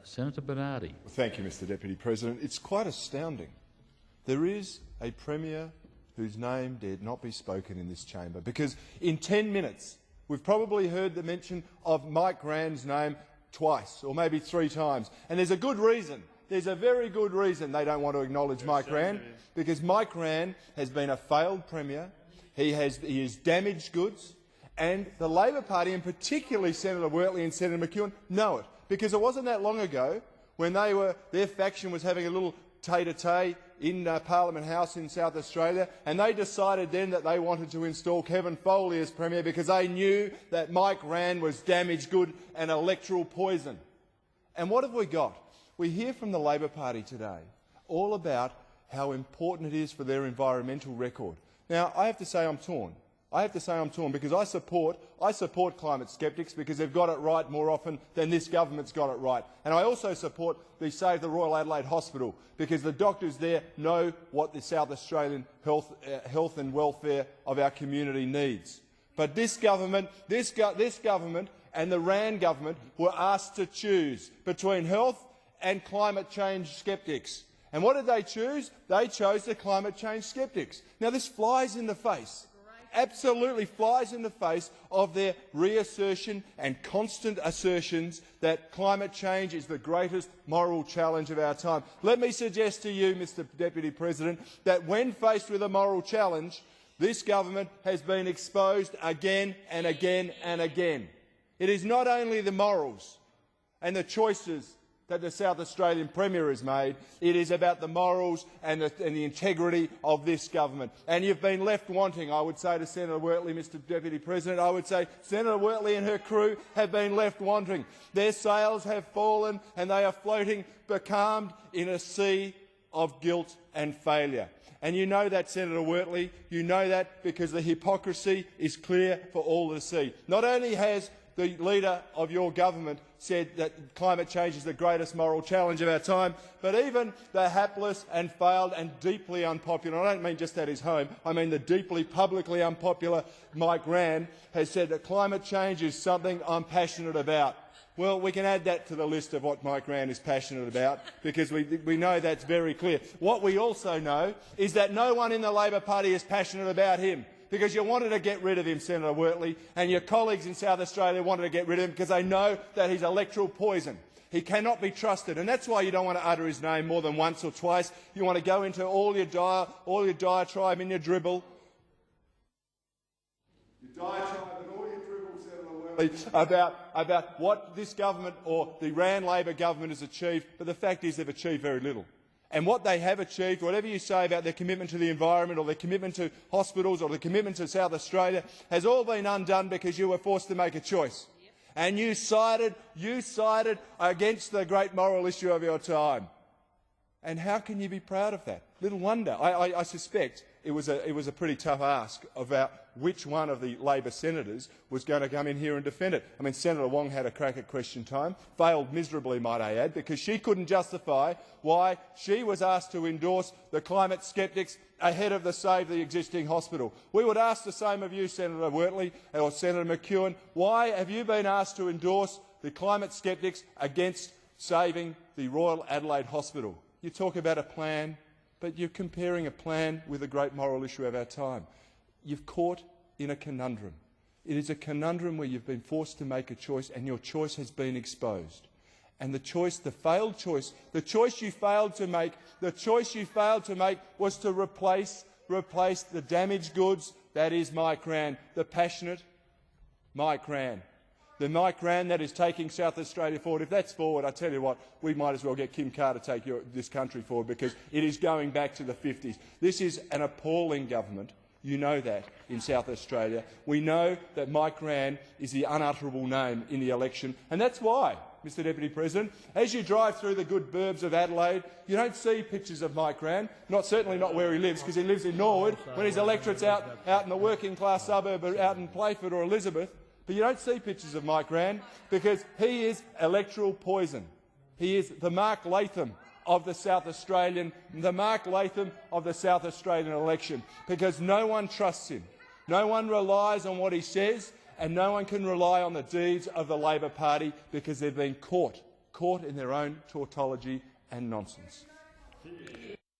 Senator Bernardi. Thank you, Mr Deputy President. It's quite astounding. There is a Premier whose name dared not be spoken in this chamber, because in 10 minutes we've probably heard the mention of Mike Rann's name twice or maybe 3 times. And there's a good reason. There's a very good reason they don't want to acknowledge Mike Rann, because Mike Rann has been a failed Premier. He has damaged goods, and the Labor Party, and particularly Senator Wortley and Senator McEwen, know it, because it wasn't that long ago when their faction was having a little tete-a-tete in Parliament House in South Australia, and they decided then that they wanted to install Kevin Foley as Premier because they knew that Mike Rann was damaged good and electoral poison. And what have we got? We hear from the Labor Party today all about how important it is for their environmental record. Now, I have to say I'm torn. Because I support climate sceptics because they've got it right more often than this government's got it right. And I also support the Save the Royal Adelaide Hospital because the doctors there know what the South Australian health and welfare of our community needs. But this government and the Rann government were asked to choose between health and climate change sceptics. And what did they choose? They chose the climate change sceptics. Now, this flies in the face. Absolutely flies in the face of their reassertion and constant assertions that climate change is the greatest moral challenge of our time. Let me suggest to you, Mr Deputy President, that when faced with a moral challenge, this government has been exposed again and again and again. It is not only the morals and the choices that the South Australian Premier has made, it is about the morals and the integrity of this government. And you've been left wanting, I would say to Senator Wortley, Mr Deputy President, I would say Senator Wortley and her crew have been left wanting. Their sails have fallen and they are floating becalmed in a sea of guilt and failure. And you know that, Senator Wortley, you know that because the hypocrisy is clear for all to see. Not only has the leader of your government said that climate change is the greatest moral challenge of our time, but even the hapless and failed and deeply unpopular, I don't mean just at his home, I mean the deeply publicly unpopular Mike Rann has said that climate change is something I'm passionate about. Well, we can add that to the list of what Mike Rann is passionate about because we know that's very clear. What we also know is that no one in the Labor Party is passionate about him, because you wanted to get rid of him, Senator Wortley, and your colleagues in South Australia wanted to get rid of him because they know that he's electoral poison. He cannot be trusted, and that's why you don't want to utter his name more than once or twice. You want to go into all your diatribe and your dribble. About what this government or the Rann Labor government has achieved, but the fact is they've achieved very little. And what they have achieved, whatever you say about their commitment to the environment or their commitment to hospitals or their commitment to South Australia, has all been undone because you were forced to make a choice. And you sided against the great moral issue of your time. And how can you be proud of that? Little wonder. I suspect it was a pretty tough ask about which one of the Labor senators was going to come in here and defend it. I mean, Senator Wong had a crack at question time, failed miserably, might I add, because she couldn't justify why she was asked to endorse the climate sceptics ahead of the Save the Existing Hospital. We would ask the same of you, Senator Wortley or Senator McEwen. Why have you been asked to endorse the climate sceptics against saving the Royal Adelaide Hospital? You talk about a plan, but you're comparing a plan with a great moral issue of our time. You've caught in a conundrum. It is a conundrum where you've been forced to make a choice and your choice has been exposed. And the choice you failed to make was to replace the damaged goods, that is Mike Rann, the passionate Mike Rann. The Mike Rann that is taking South Australia forward. If that's forward, I tell you what, we might as well get Kim Carr to take this country forward because it is going back to the 50s. This is an appalling government. You know that in South Australia. We know that Mike Rann is the unutterable name in the election, and that's why, Mr Deputy President, as you drive through the good burbs of Adelaide, you don't see pictures of Mike Rann, certainly not where he lives, because he lives in Norwood, when his electorate's out in the working-class suburb out in Playford or Elizabeth. But you don't see pictures of Mike Rann because he is electoral poison. He is the Mark Latham of the South Australian election, because no one trusts him. No one relies on what he says, and no one can rely on the deeds of the Labor Party because they've been caught caught in their own tautology and nonsense.